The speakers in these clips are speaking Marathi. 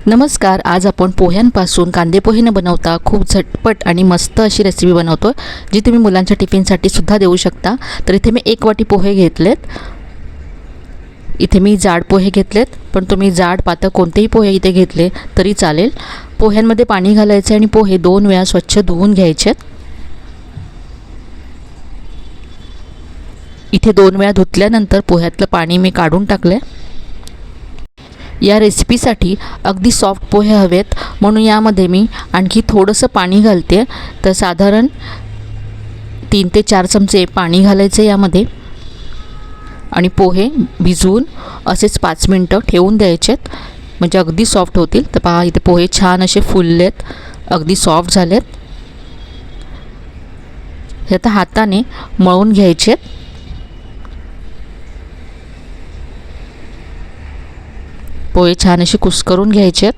नमस्कार. आज आपण पोह्यांपासून कांदे पोहे न बनवता खूप झटपट आणि मस्त अशी रेसिपी बनवतो, जी तुम्ही मुलांच्या टिफिनसाठी सुद्धा देऊ शकता. तर इथे मी 1 वाटी पोहे घेतलेत. इथे मी जाड पोहे घेतलेत, पण तुम्ही जाड पातळ कोणतेही पोहे इथे घेतले तरी चालेल. पोह्यांमध्ये पाणी घालायचे आणि पोहे 2 वेळा स्वच्छ धुवून घ्यायचेत. इथे 2 वेळा धुतल्यानंतर पोह्यातलं पाणी मी काढून टाकले. या रेसिपीसाठी अगदी सॉफ्ट पोहे हवेत, म्हणून यामध्ये मी आणखी थोडंसं पाणी घालते. तर साधारण 3 ते 4 चमचे पाणी घालायचे यामध्ये आणि पोहे भिजवून असेच 5 मिनटं ठेवून द्यायचेत, म्हणजे अगदी सॉफ्ट होतील. तर पहा, इथे पोहे छान असे फुललेत, अगदी सॉफ्ट झालेत. हे आता हाताने मळून घ्यायचेत. पोहे छान असे कुस्करून घ्यायचेत.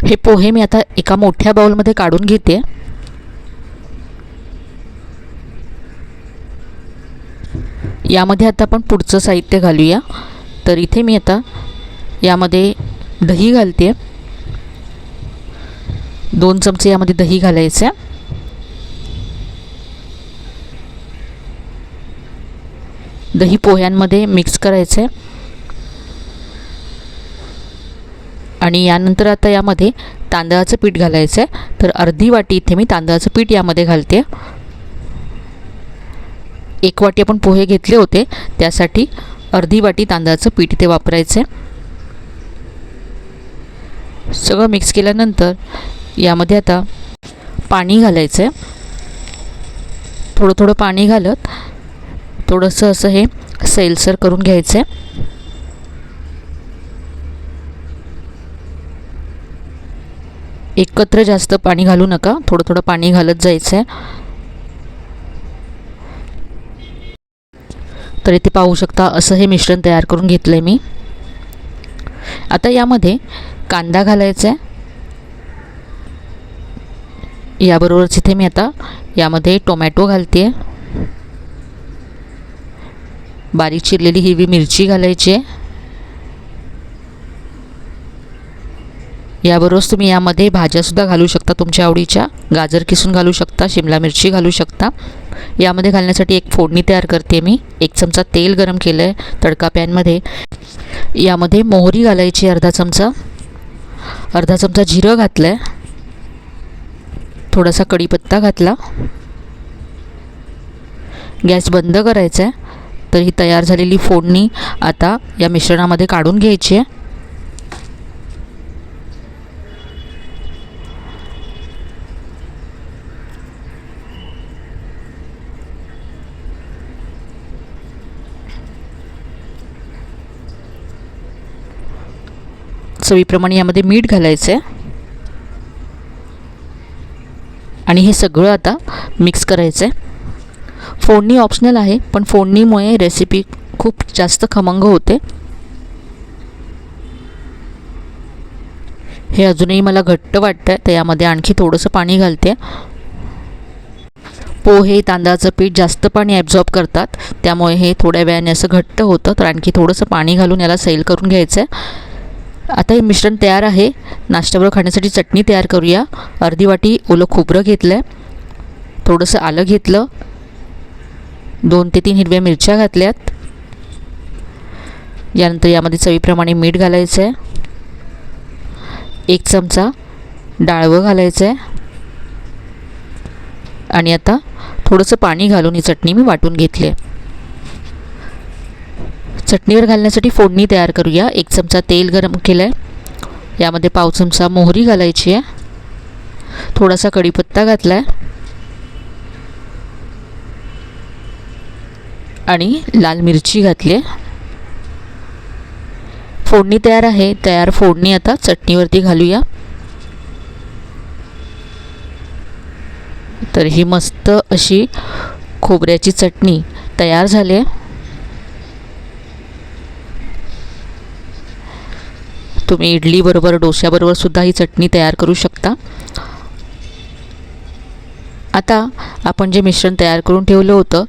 हे पोहे मी आता एका मोठ्या बाउलमध्ये काढून घेते. यामध्ये आता आपण पुढचं साहित्य घालूया. तर इथे मी आता यामध्ये दही घालते. 2 चमचे यामध्ये दही घालायचे. दही पोह्यांमध्ये मिक्स करायचे आणि यानंतर आता यामध्ये तांदळाचं पीठ घालायचं आहे. तर अर्धी वाटी इथे मी तांदळाचं पीठ यामध्ये घालते. 1 वाटी आपण पोहे घेतले होते, त्यासाठी अर्धी वाटी तांदळाचं पीठ इथे वापरायचं आहे. सगळं मिक्स केल्यानंतर यामध्ये आता पाणी घालायचं आहे. थोडं थोडं पाणी घालत थोडंसं असं हे सैलसर करून घ्यायचं आहे. एकत्र जास्त पाणी घालू नका, थोडं थोडं पाणी घालत जायचं आहे. तर इथे पाहू शकता असं हे मिश्रण तयार करून घेतलं आहे मी. आता यामध्ये कांदा घालायचा आहे. याबरोबरच इथे मी आता यामध्ये टोमॅटो घालते. बारीक चिरलेली हिरवी मिरची घालायची आहे. याबरोबरच तुम्ही यामध्ये भाज्यासुद्धा घालू शकता तुमच्या आवडीच्या. गाजर किसून घालू शकता, शिमला मिरची घालू शकता. यामध्ये घालण्यासाठी एक फोडणी तयार करते मी. 1 चमचा तेल गरम केलं आहे तडका पॅनमध्ये. यामध्ये मोहरी घालायची अर्धा चमचा जिरं घातलं आहे. थोडासा कढीपत्ता घातला. गॅस बंद करायचा आहे. तर ही तयार झालेली फोडणी आता या मिश्रणामध्ये काढून घ्यायची आहे. चवीप्रमाणे यामध्ये मीठ घालायचं आहे आणि हे सगळं आता मिक्स करायचं आहे. फोडणी ऑप्शनल आहे, पण फोडणीमुळे रेसिपी खूप जास्त खमंग होते. हे अजूनही मला घट्ट वाटतं, तर यामध्ये आणखी थोडंसं पाणी घालते. पोहे तांदळाचं पीठ जास्त पाणी ॲब्झॉर्ब करतात, त्यामुळे हे थोड्या वेळाने असं घट्ट होतं. तर आणखी थोडंसं पाणी घालून याला सैल करून घ्यायचं आहे. आता हे मिश्रण तयार आहे. नाश्त्याबरोबर खाण्यासाठी चटणी तयार करूया. अर्धी वाटी ओलं खोबरं घेतलं आहे. थोडंसं आलं घेतलं. 2 ते 3 हिरव्या मिरच्या घातल्यात. यानंतर यामध्ये चवीप्रमाणे मीठ घालायचं आहे. 1 चमचा डाळवं घालायचं आहे आणि आता थोडंसं पाणी घालून ही चटणी मी वाटून घेतली आहे. चटणीवर घालण्यासाठी फोडणी तयार करूया. 1 चमचा तेल गरम केलं आहे. यामध्ये पाव चमचा मोहरी घालायची आहे. थोडासा कढीपत्ता घातला आहे आणि लाल मिरची घातली आहे. फोडणी तयार आहे. तयार फोडणी आता चटणीवरती घालूया. तर ही मस्त अशी खोबऱ्याची चटणी तयार झाली आहे. तुम्ही इडली बरोबर, डोश्याबरोबर सुद्धा ही चटणी तयार करू शकता. आता आपण जे मिश्रण तयार करून ठेवलं होतं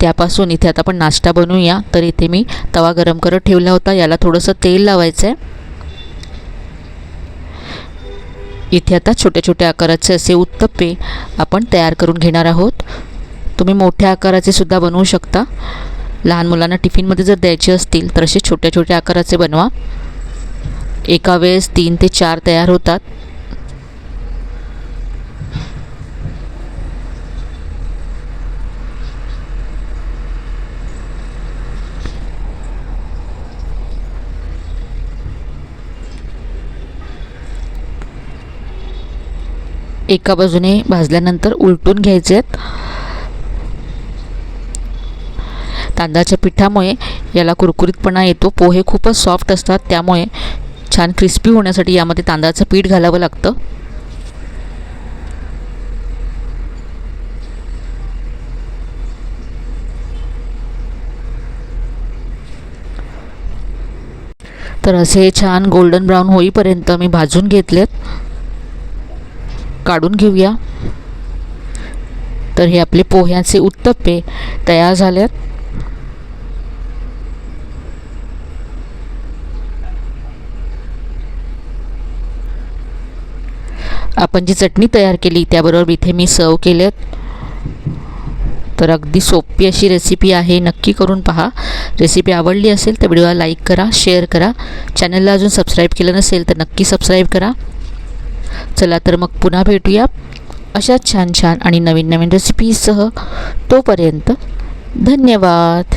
त्यापासून इथे आता आपण नाश्ता बनवूया. तर इथे मी तवा गरम करत ठेवला होता. याला थोडंसं तेल लावायचं आहे. इथे आता छोट्या छोट्या आकाराचे असे उत्तप्पे आपण तयार करून घेणार आहोत. तुम्ही मोठ्या आकाराचे सुद्धा बनवू शकता. लहान मुलांना टिफिनमध्ये जर द्यायचे असतील तर असे छोट्या छोट्या आकाराचे बनवा. एका वेळेस 3 ते 4 तयार होतात. एका बाजूने भाजल्यानंतर उलटून घ्यायचे आहेत. तांदळाच्या पिठामुळे याला कुरकुरीतपणा येतो. पोहे खूपच सॉफ्ट असतात, त्यामुळे छान क्रिस्पी होण्यासाठी यामध्ये तांदळाचं पीठ घालावं लागतं. तर असे छान गोल्डन ब्राऊन होईपर्यंत मी भाजून घेतलेत. काढून घेऊया. तर हे आपले पोह्याचे उत्तप्पे तयार झालेत. आपण जी चटणी तयार केली त्याबरोबर इथे मी सर्व केलेत. तर अगदी सोपी अशी रेसिपी आहे. नक्की करून पहा. रेसिपी आवडली असेल तर व्हिडिओला लाईक करा, शेअर करा. चॅनलला अजून सबस्क्राईब केलं नसेल तर नक्की सबस्क्राईब करा. चला तर मग पुन्हा भेटूया अशा छान छान आणि नवीन नवीन रेसिपीसह. तोपर्यंत धन्यवाद.